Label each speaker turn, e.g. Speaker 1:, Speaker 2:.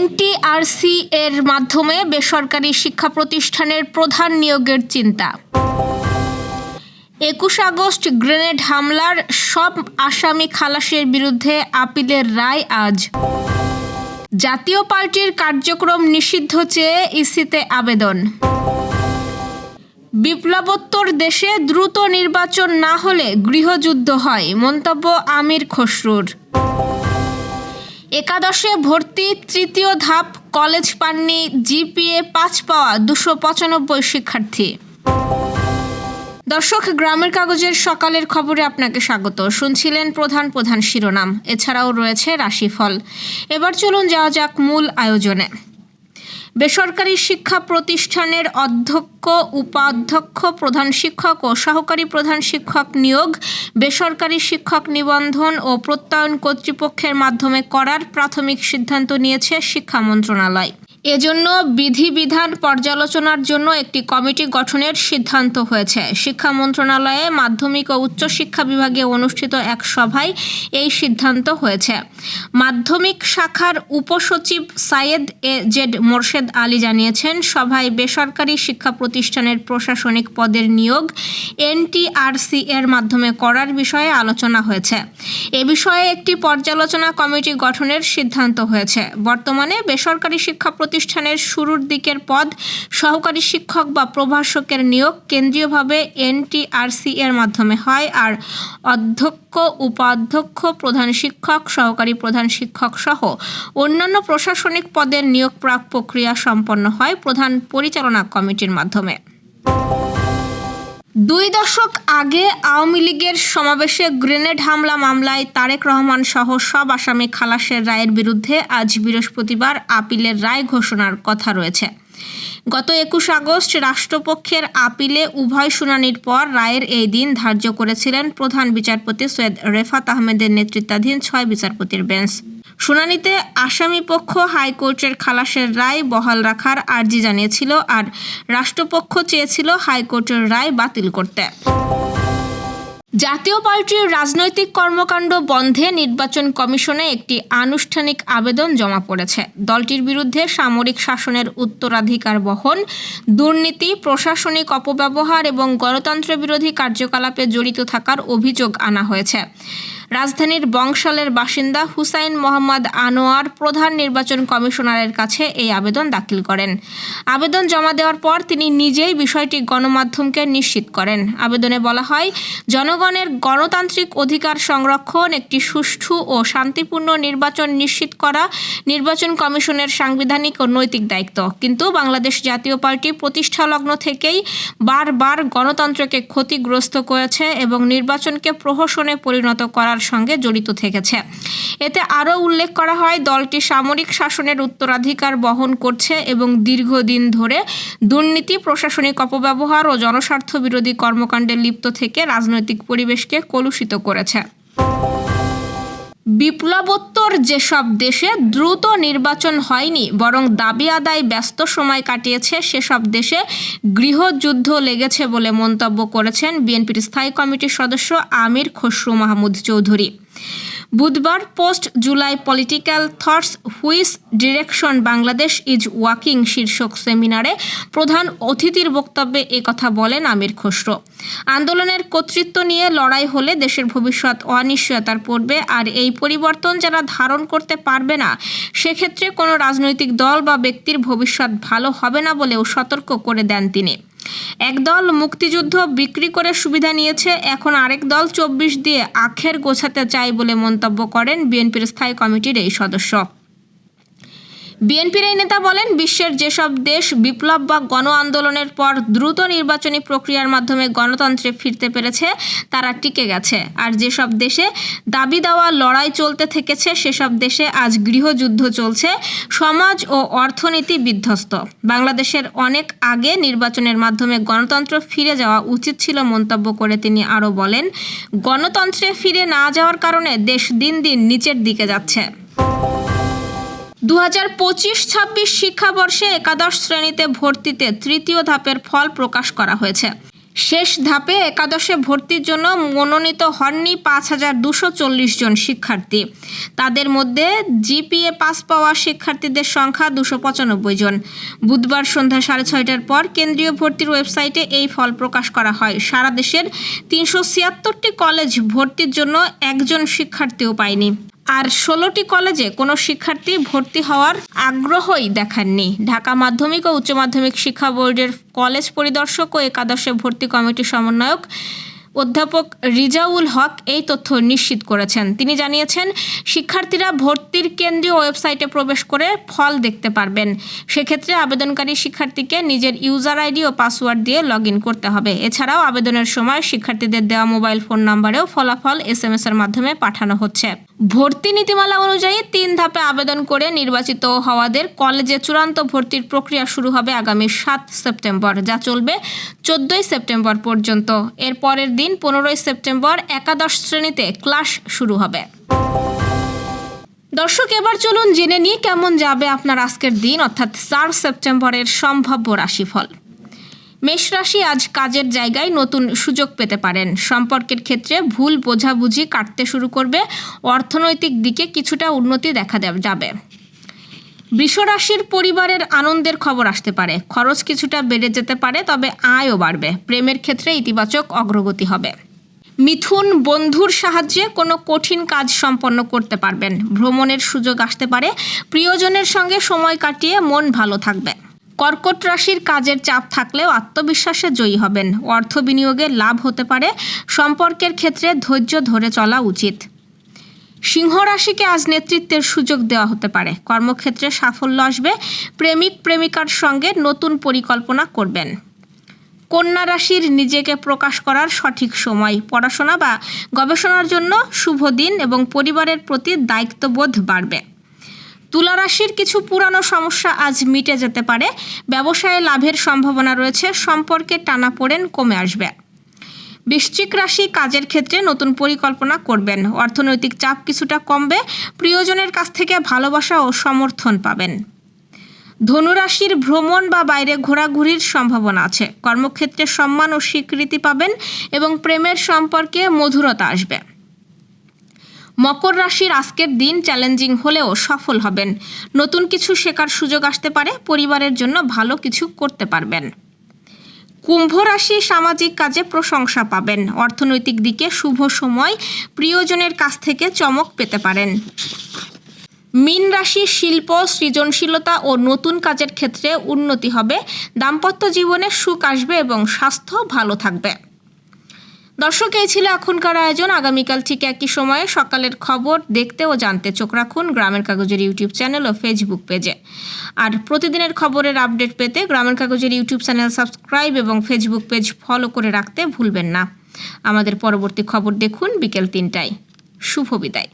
Speaker 1: NTRC এর মাধ্যমে বেসরকারি শিক্ষা প্রতিষ্ঠানের প্রধান নিয়োগের চিন্তা। ২১ আগস্ট গ্রেনেড হামলার সব আসামি খালাসের বিরুদ্ধে আপিলের রায় আজ। জাতীয় পার্টির কার্যক্রম নিষিদ্ধ চেয়ে ইসিতে আবেদন। বিপ্লবোত্তর দেশে দ্রুত নির্বাচন না হলে গৃহযুদ্ধ হয়, মন্তব্য আমির খসরুর। একাদশে ভর্তি তৃতীয় ধাপ, কলেজ পাননি জিপিএ ৫ পাওয়া ২৯৫ শিক্ষার্থী। দর্শক, গ্রামের কাগজের সকালের খবরে আপনাকে স্বাগত। শুনছিলেন প্রধান শিরোনাম, এছাড়াও রয়েছে রাশিফল। এবার চলুন যাওয়া যাক মূল আয়োজনে। বেসরকারি শিক্ষা প্রতিষ্ঠানের অধ্যক্ষ, উপাধ্যক্ষ, প্রধান শিক্ষক ও সহকারী প্রধান শিক্ষক নিয়োগ বেসরকারি শিক্ষক নিবন্ধন ও প্রত্যয়ন কর্তৃপক্ষের মাধ্যমে করার প্রাথমিক সিদ্ধান্ত নিয়েছে শিক্ষা মন্ত্রণালয়। এজন্য বিধিবিধান পর্যালোচনার জন্য একটি কমিটি গঠনের সিদ্ধান্ত হয়েছে। শিক্ষা মন্ত্রণালয়ে মাধ্যমিক ও উচ্চশিক্ষা বিভাগে অনুষ্ঠিত এক সভায় এই সিদ্ধান্ত হয়েছে। মাধ্যমিক শাখার উপসচিব সাইয়েদ এ জেড মোরশেদ আলী জানিয়েছেন, সভায় বেসরকারি শিক্ষা প্রতিষ্ঠানের প্রশাসনিক পদের নিয়োগ এনটিআরসি এর মাধ্যমে করার বিষয়ে আলোচনা হয়েছে। এ বিষয়ে একটি পর্যালোচনা কমিটি গঠনের সিদ্ধান্ত হয়েছে। বর্তমানে বেসরকারি শিক্ষা প্রতিষ্ঠানের শুরুর দিকের পদ সহকারী শিক্ষক বা প্রভাষকের নিয়োগ কেন্দ্রীয়ভাবে এনটিআরসি এর মাধ্যমে হয়, আর অধ্যক্ষ, উপাধ্যক্ষ, প্রধান শিক্ষক, সহকারী প্রধান শিক্ষক সহ অন্যান্য প্রশাসনিক পদের নিয়োগ প্রাক প্রক্রিয়া সম্পন্ন হয় প্রধান পরিচালনা কমিটির মাধ্যমে। ২ দশক আগে আওয়ামী লীগের সমাবেশে গ্রেনেড হামলা মামলায় তারেক রহমান সহ সব আসামি খালাসের রায়ের বিরুদ্ধে আজ বৃহস্পতিবার আপিলের রায় ঘোষণার কথা রয়েছে। গত ২১ আগস্ট রাষ্ট্রপক্ষের আপিলে উভয় শুনানির পর রায়ের এই দিন ধার্য করেছিলেন প্রধান বিচারপতি সৈয়দ রেফাত আহমেদের নেতৃত্বাধীন ৬ বিচারপতির বেঞ্চ। শুনানিতে আসামিপক্ষ হাইকোর্টের খালাসের রায় বহাল রাখার আর্জি জানিয়েছিল, আর রাষ্ট্রপক্ষ চেয়েছিল হাইকোর্টের রায় বাতিল করতে। জাতীয় পার্টির রাজনৈতিক কর্মকাণ্ড বন্ধে নির্বাচন কমিশনে একটি আনুষ্ঠানিক আবেদন জমা পড়েছে। দলটির বিরুদ্ধে সামরিক শাসনের উত্তরাধিকার বহন, দুর্নীতি, প্রশাসনিক অপব্যবহার এবং গণতন্ত্র বিরোধী কার্যকলাপে জড়িত থাকার অভিযোগ আনা হয়েছে। রাজধানীর বংশালের বাসিন্দা হুসাইন মোহাম্মদ আনোয়ার প্রধান নির্বাচন কমিশনারের কাছে এই আবেদন দাখিল করেন। আবেদন জমা দেওয়ার পর তিনি নিজেই বিষয়টি গণমাধ্যমকে নিশ্চিত করেন। আবেদনে বলা হয়, জনগণের গণতান্ত্রিক অধিকার সংরক্ষণ, একটি সুষ্ঠু ও শান্তিপূর্ণ নির্বাচন নিশ্চিত করা নির্বাচন কমিশনের সাংবিধানিক ও নৈতিক দায়িত্ব। কিন্তু বাংলাদেশ জাতীয় পার্টি প্রতিষ্ঠালগ্ন থেকেই বারবার গণতন্ত্রকে ক্ষতিগ্রস্ত করেছে এবং নির্বাচনকে প্রহসনে পরিণত করার সঙ্গে জড়িত থেকেছে। এতে আরও উল্লেখ করা হয়, দলটি সামরিক শাসনের উত্তরাধিকার বহন করছে এবং দীর্ঘদিন ধরে দুর্নীতি, প্রশাসনিক অপব্যবহার ও জনস্বার্থ বিরোধী কর্মকাণ্ডে লিপ্ত থেকে রাজনৈতিক পরিবেশকে কলুষিত করেছে। বিপ্লবোত্তর যেসব দেশে দ্রুত নির্বাচন হয়নি বরং দাবি আদায় ব্যস্ত সময় কাটিয়েছে, সেসব দেশে গৃহযুদ্ধ লেগেছে বলে মন্তব্য করেছেন বিএনপির স্থায়ী কমিটির সদস্য আমির খসরু মাহমুদ চৌধুরী। বুধবার post July political thoughts which direction Bangladesh is walking শীর্ষক সেমিনারে প্রধান অতিথির বক্তব্যে একথা বলেন আমির খসরু। আন্দোলনের কর্তৃত্ব নিয়ে লড়াই হলে দেশের ভবিষ্যৎ অনিশ্চয়তার পড়বে, আর এই পরিবর্তন যারা ধারণ করতে পারবে না, সেক্ষেত্রে কোনো রাজনৈতিক দল বা ব্যক্তির ভবিষ্যৎ ভালো হবে না বলেও সতর্ক করে দেন তিনি। একদল মুক্তিযুদ্ধ বিক্রি করে সুবিধা নিয়েছে, এখন আরেক দল ২৪ দিয়ে আখের গোছাতে চায় বলে মন্তব্য করেন বিএনপির স্থায়ী কমিটির এই সদস্য। বিএনপির এই নেতা বলেন, বিশ্বের যেসব দেশ বিপ্লব বা গণ আন্দোলনের পর দ্রুত নির্বাচনী প্রক্রিয়ার মাধ্যমে গণতন্ত্রে ফিরতে পেরেছে তারা টিকে গেছে, আর যেসব দেশে দাবি দেওয়া লড়াই চলতে থেকেছে সেসব দেশে আজ গৃহযুদ্ধ চলছে, সমাজ ও অর্থনীতি বিধ্বস্ত। বাংলাদেশের অনেক আগে নির্বাচনের মাধ্যমে গণতন্ত্র ফিরে যাওয়া উচিত ছিল মন্তব্য করে তিনি আরও বলেন, গণতন্ত্রে ফিরে না যাওয়ার কারণে দেশ দিন দিন নিচের দিকে যাচ্ছে। ২০২৫-২৬ শিক্ষাবর্ষে একাদশ শ্রেণীতে ভর্তিতে তৃতীয় ধাপের ফল প্রকাশ করা হয়েছে। শেষ ধাপে একাদশে ভর্তির জন্য মনোনীত হননি 5,240 জন শিক্ষার্থী। তাদের মধ্যে জিপিএ পাস পাওয়া শিক্ষার্থীদের সংখ্যা 295 জন। বুধবার সন্ধ্যা 6:30টার পর কেন্দ্রীয় ভর্তির ওয়েবসাইটে এই ফল প্রকাশ করা হয়। সারা দেশের 376টি কলেজ ভর্তির জন্য একজন শিক্ষার্থীও পায়নি। আর 16টি কলেজে কোনো শিক্ষার্থী ভর্তি হওয়ার আগ্রহই দেখাননি। ঢাকা মাধ্যমিক ও উচ্চ মাধ্যমিক শিক্ষা বোর্ডের কলেজ পরিদর্শক ও একাদশে ভর্তি কমিটির সমন্বয়ক অধ্যাপক রিজাউল হক এই তথ্য নিশ্চিত করেছেন। তিনি জানিয়েছেন, শিক্ষার্থীরা ভর্তির কেন্দ্রীয় ওয়েবসাইটে প্রবেশ করে ফল দেখতে পারবেন। সেক্ষেত্রে আবেদনকারী শিক্ষার্থীকে নিজের ইউজার আইডি ও পাসওয়ার্ড দিয়ে লগইন করতে হবে। এছাড়াও আবেদনের সময় শিক্ষার্থীদের দেওয়া মোবাইল ফোন নম্বরেও ফলাফল SMS এর মাধ্যমে পাঠানো হচ্ছে। ভর্তি নীতিমালা অনুযায়ী 3 ধাপে আবেদন করে নির্বাচিত হওয়াদের কলেজে চূড়ান্ত ভর্তির প্রক্রিয়া শুরু হবে আগামী 7 সেপ্টেম্বর, যা চলবে 14 সেপ্টেম্বর পর্যন্ত। এর পরের দিন 15 সেপ্টেম্বর একাদশ শ্রেণীতে ক্লাস শুরু হবে। দর্শক, এবার চলুন জেনে নিই কেমন যাবে আপনার আজকের দিন অর্থাৎ 4 সেপ্টেম্বরের সম্ভাব্য রাশিফল। মেষ রাশি, আজ কাজের জায়গায় নতুন সুযোগ পেতে পারেন। সম্পর্কের ক্ষেত্রে ভুল বোঝাবুঝি কাটতে শুরু করবে। অর্থনৈতিক দিকে কিছুটা উন্নতি দেখা যাবে। বৃষ রাশির, পরিবারের আনন্দের খবর আসতে পারে। খরচ কিছুটা বেড়ে যেতে পারে, তবে আয়ও বাড়বে। প্রেমের ক্ষেত্রে ইতিবাচক অগ্রগতি হবে। মিথুন, বন্ধুর সাহায্যে কোনো কঠিন কাজ সম্পন্ন করতে পারবেন। ভ্রমণের সুযোগ আসতে পারে। প্রিয়জনের সঙ্গে সময় কাটিয়ে মন ভালো থাকবে। কর্কট রাশির, কাজের চাপ থাকলেও আত্মবিশ্বাসে জয়ী হবেন। অর্থ বিনিয়োগে লাভ হতে পারে। সম্পর্কের ক্ষেত্রে ধৈর্য ধরে চলা উচিত। সিংহ রাশিকে আজ নেতৃত্বের সুযোগ দেওয়া হতে পারে। কর্মক্ষেত্রে সাফল্য আসবে। প্রেমিক প্রেমিকার সঙ্গে নতুন পরিকল্পনা করবেন। কন্যা রাশির, নিজেকে প্রকাশ করার সঠিক সময়। পড়াশোনা বা গবেষণার জন্য শুভ দিন এবং পরিবারের প্রতি দায়িত্ববোধ বাড়বে। তুলা রাশির, কিছু পুরানো সমস্যা আজ মিটে যেতে পারে। ব্যবসায়ে লাভের সম্ভাবনা রয়েছে। সম্পর্কে টানাপোড়েন কমে আসবে। বৃশ্চিক রাশি, কাজের ক্ষেত্রে নতুন পরিকল্পনা করবেন। অর্থনৈতিক চাপ কিছুটা কমবে। প্রিয়জনের কাছ থেকে ভালোবাসা ও সমর্থন পাবেন। ধনুরাশির, ভ্রমণ বা বাইরে ঘোরাঘুরির সম্ভাবনা আছে। কর্মক্ষেত্রে সম্মান ও স্বীকৃতি পাবেন এবং প্রেমের সম্পর্কে মধুরতা আসবে। মকর রাশির, আজকের দিন চ্যালেঞ্জিং হলেও সফল হবেন। নতুন কিছু শেখার সুযোগ আসতে পারে। পরিবারের জন্য ভালো কিছু করতে পারবেন। কুম্ভ রাশি, সামাজিক কাজে প্রশংসা পাবেন। অর্থনৈতিক দিকে শুভ সময়। প্রিয়জনের কাছ থেকে চমক পেতে পারেন। মীন রাশি, শিল্প, সৃজনশীলতা ও নতুন কাজের ক্ষেত্রে উন্নতি হবে। দাম্পত্য জীবনে সুখ আসবে এবং স্বাস্থ্য ভালো থাকবে। দর্শক, এই ছিল এখনকার আয়োজন। আগামীকাল ঠিক একই সময়ে সকালের খবর দেখতে ও জানতে চোখ রাখুন গ্রামের কাগজের ইউটিউব চ্যানেল ও ফেসবুক পেজে। আর প্রতিদিনের খবরের আপডেট পেতে গ্রামের কাগজের ইউটিউব চ্যানেল সাবস্ক্রাইব এবং ফেসবুক পেজ ফলো করে রাখতে ভুলবেন না। আমাদের পরবর্তী খবর দেখুন বিকেল 3টায়। শুভ বিদায়।